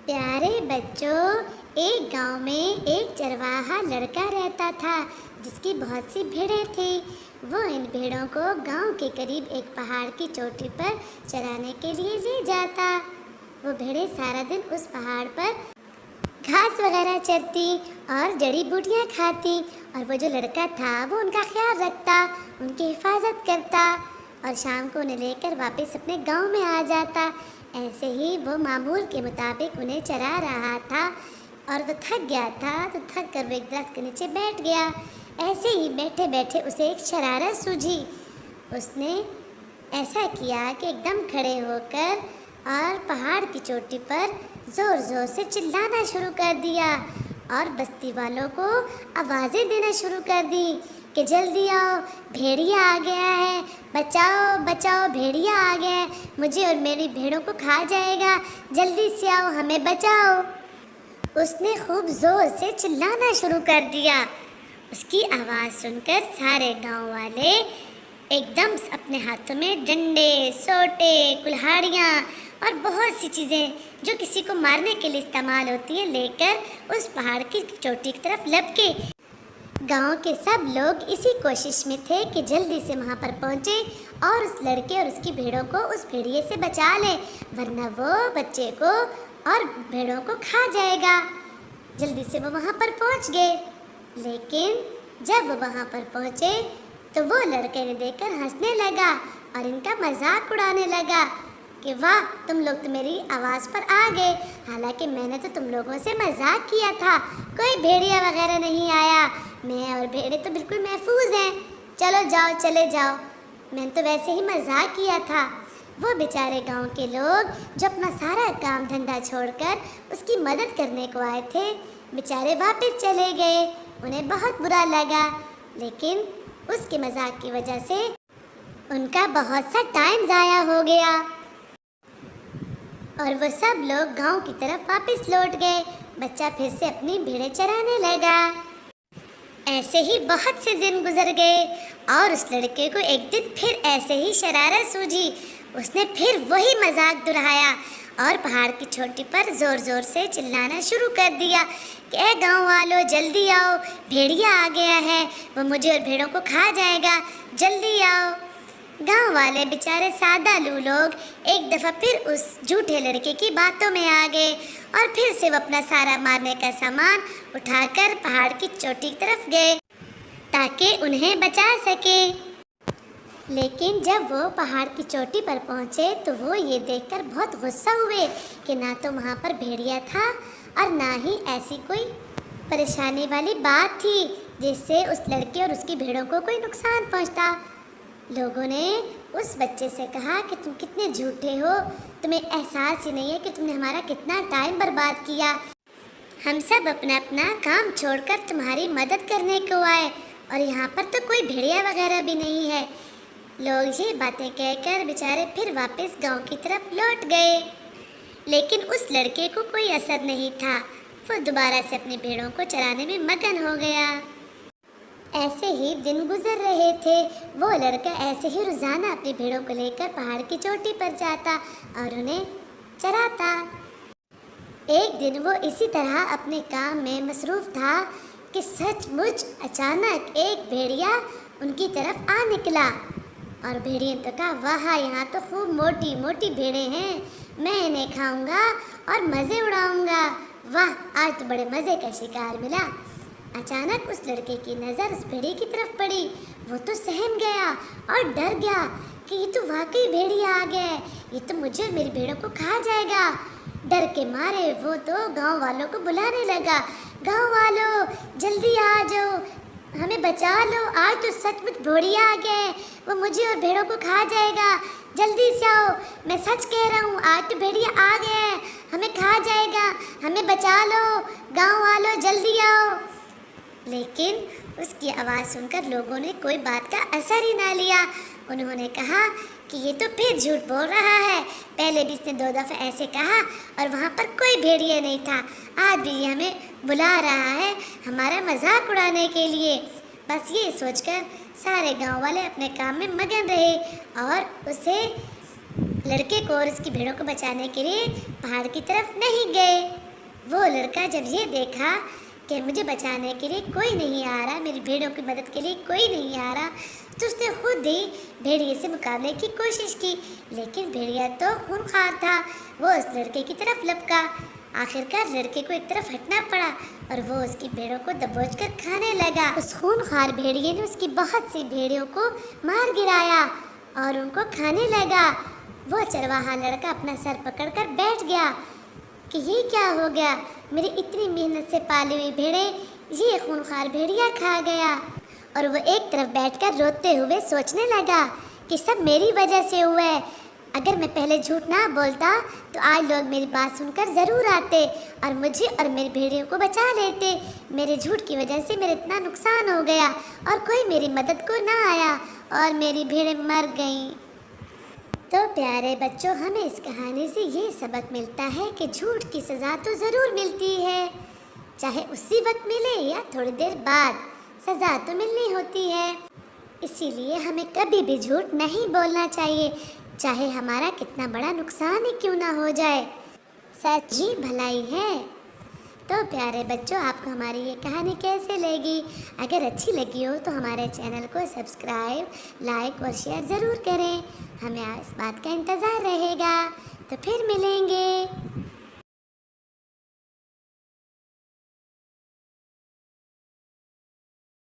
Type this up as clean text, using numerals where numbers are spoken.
प्यारे बच्चों, एक गांव में एक चरवाहा लड़का रहता था जिसकी बहुत सी भेड़ें थीं। वो इन भेड़ों को गांव के करीब एक पहाड़ की चोटी पर चराने के लिए ले जाता। वो भेड़ें सारा दिन उस पहाड़ पर घास वगैरह चरती और जड़ी बूटियां खाती, और वो जो लड़का था वो उनका ख्याल रखता, उनकी हिफाजत करता और शाम को उन्हें लेकर वापस अपने गांव में आ जाता। ऐसे ही वो मामूल के मुताबिक उन्हें चरा रहा था और वो थक गया था, तो थक कर वो एक दरख्त के नीचे बैठ गया। ऐसे ही बैठे बैठे उसे एक शरारत सूझी। उसने ऐसा किया कि एकदम खड़े होकर और पहाड़ की चोटी पर ज़ोर ज़ोर से चिल्लाना शुरू कर दिया और बस्ती वालों को आवाज़ें देना शुरू कर दी कि जल्दी आओ, भेड़िया आ गया है, बचाओ बचाओ, भेड़िया आ गया है, मुझे और मेरी भेड़ों को खा जाएगा, जल्दी से आओ, हमें बचाओ। उसने खूब ज़ोर से चिल्लाना शुरू कर दिया। उसकी आवाज़ सुनकर सारे गांव वाले एकदम अपने हाथों में डंडे, सोटे, कुल्हाड़ियाँ और बहुत सी चीज़ें जो किसी को मारने के लिए इस्तेमाल होती हैं लेकर उस पहाड़ की चोटी की तरफ लपके। गांव के सब लोग इसी कोशिश में थे कि जल्दी से वहां पर पहुंचे और उस लड़के और उसकी भेड़ों को उस भेड़िए से बचा लें, वरना वो बच्चे को और भेड़ों को खा जाएगा। जल्दी से वो वहां पर पहुंच गए, लेकिन जब वो वहां पर पहुंचे तो वो लड़के ने देखकर हंसने लगा और इनका मजाक उड़ाने लगा कि वाह, तुम लोग तो मेरी आवाज़ पर आ गए, हालांकि मैंने तो तुम लोगों से मजाक किया था, कोई भेड़िया वगैरह नहीं आया, मैं और भेड़े तो बिल्कुल महफूज हैं, चलो जाओ, चले जाओ, मैंने तो वैसे ही मजाक किया था। वो बेचारे गांव के लोग जो अपना सारा काम धंधा छोड़कर उसकी मदद करने को आए थे, बेचारे वापस चले गए। उन्हें बहुत बुरा लगा, लेकिन उसके मजाक की वजह से उनका बहुत सा टाइम ज़ाया हो गया और वो सब लोग गांव की तरफ वापस लौट गए। बच्चा फिर से अपनी भेड़ें चराने लगा। ऐसे ही बहुत से दिन गुजर गए और उस लड़के को एक दिन फिर ऐसे ही शरारत सूझी। उसने फिर वही मजाक दोहराया और पहाड़ की चोटी पर ज़ोर ज़ोर से चिल्लाना शुरू कर दिया कि ए गाँव वालों, जल्दी आओ, भेड़िया आ गया है, वो मुझे और भेड़ों को खा जाएगा, जल्दी आओ। गांव वाले बेचारे सादालू लोग एक दफ़ा फिर उस झूठे लड़के की बातों में आ गए और फिर से वो अपना सारा मारने का सामान उठाकर पहाड़ की चोटी की तरफ गए ताकि उन्हें बचा सके। लेकिन जब वो पहाड़ की चोटी पर पहुंचे तो वो ये देखकर बहुत गुस्सा हुए कि ना तो वहाँ पर भेड़िया था और ना ही ऐसी कोई परेशानी वाली बात थी जिससे उस लड़के और उसकी भेड़ों को कोई नुकसान पहुंचता। लोगों ने उस बच्चे से कहा कि तुम कितने झूठे हो, तुम्हें एहसास ही नहीं है कि तुमने हमारा कितना टाइम बर्बाद किया। हम सब अपना अपना काम छोड़कर तुम्हारी मदद करने को आए और यहाँ पर तो कोई भेड़िया वगैरह भी नहीं है। लोग ये बातें कहकर बेचारे फिर वापस गांव की तरफ लौट गए, लेकिन उस लड़के को कोई असर नहीं था। वो दोबारा से अपनी भेड़ों को चराने में मगन हो गया। ऐसे ही दिन गुजर रहे थे। वो लड़का ऐसे ही रोज़ाना अपनी भेड़ों को लेकर पहाड़ की चोटी पर जाता और उन्हें चराता। एक दिन वो इसी तरह अपने काम में मसरूफ़ था कि सचमुच अचानक एक भेड़िया उनकी तरफ आ निकला और भेड़िए ने कहा, वाह, यहाँ तो खूब मोटी मोटी भेड़ें हैं, मैं इन्हें खाऊंगा और मज़े उड़ाऊंगा, वाह, आज तो बड़े मज़े का शिकार मिला। अचानक उस लड़के की नज़र उस भेड़िए की तरफ पड़ी। वो तो सहम गया और डर गया कि ये तो वाकई भेड़िया आ गया है, ये तो मुझे और मेरी भेड़ों को खा जाएगा। डर के मारे वो तो गांव वालों को बुलाने लगा, गांव वालों, जल्दी आ जाओ, हमें बचा लो, आज तो सचमुच भेड़िया आ गया है, वो मुझे और भेड़ों को खा जाएगा, जल्दी से आओ, मैं सच कह रहा हूँ, आज तो भेड़िया आ गया है, हमें खा जाएगा, हमें बचा लो, गाँव वालों, जल्दी आओ। लेकिन उसकी आवाज़ सुनकर लोगों ने कोई बात का असर ही ना लिया। उन्होंने कहा कि ये तो फिर झूठ बोल रहा है, पहले भी इसने 2 दफ़ा ऐसे कहा और वहाँ पर कोई भेड़िया नहीं था, आज भी ये हमें बुला रहा है हमारा मजाक उड़ाने के लिए। बस ये सोचकर सारे गांव वाले अपने काम में मगन रहे और उसे लड़के को और उसकी भेड़ों को बचाने के लिए पहाड़ की तरफ नहीं गए। वो लड़का जब ये देखा कि मुझे बचाने के लिए कोई नहीं आ रहा, मेरी भेड़ों की मदद के लिए कोई नहीं आ रहा, तो उसने खुद ही भेड़िए से मुकाबले की कोशिश की। लेकिन भेड़िया तो खूंखार था, वो उस लड़के की तरफ लपका। आखिरकार लड़के को एक तरफ हटना पड़ा और वो उसकी भेड़ों को दबोच कर खाने लगा। उस खूंखार भेड़िए ने उसकी बहुत सी भेड़ियों को मार गिराया और उनको खाने लगा। वो चरवाहा लड़का अपना सर पकड़कर बैठ गया कि ये क्या हो गया, मेरी इतनी मेहनत से पाली हुई भेड़ें ये खूंखार भेड़िया खा गया। और वो एक तरफ बैठकर रोते हुए सोचने लगा कि सब मेरी वजह से हुआ है। अगर मैं पहले झूठ ना बोलता तो आज लोग मेरी बात सुनकर ज़रूर आते और मुझे और मेरी भेड़ियों को बचा लेते। मेरे झूठ की वजह से मेरा इतना नुकसान हो गया और कोई मेरी मदद को ना आया और मेरी भेड़ें मर गईं। तो प्यारे बच्चों, हमें इस कहानी से ये सबक मिलता है कि झूठ की सज़ा तो ज़रूर मिलती है, चाहे उसी वक्त मिले या थोड़ी देर बाद, सज़ा तो मिलनी होती है। इसीलिए हमें कभी भी झूठ नहीं बोलना चाहिए, चाहे हमारा कितना बड़ा नुकसान ही क्यों ना हो जाए। सच ही भलाई है। तो प्यारे बच्चों, आपको हमारी ये कहानी कैसे लगी? अगर अच्छी लगी हो तो हमारे चैनल को सब्सक्राइब, लाइक और शेयर ज़रूर करें। हमें इस बात का इंतज़ार रहेगा। तो फिर मिलेंगे।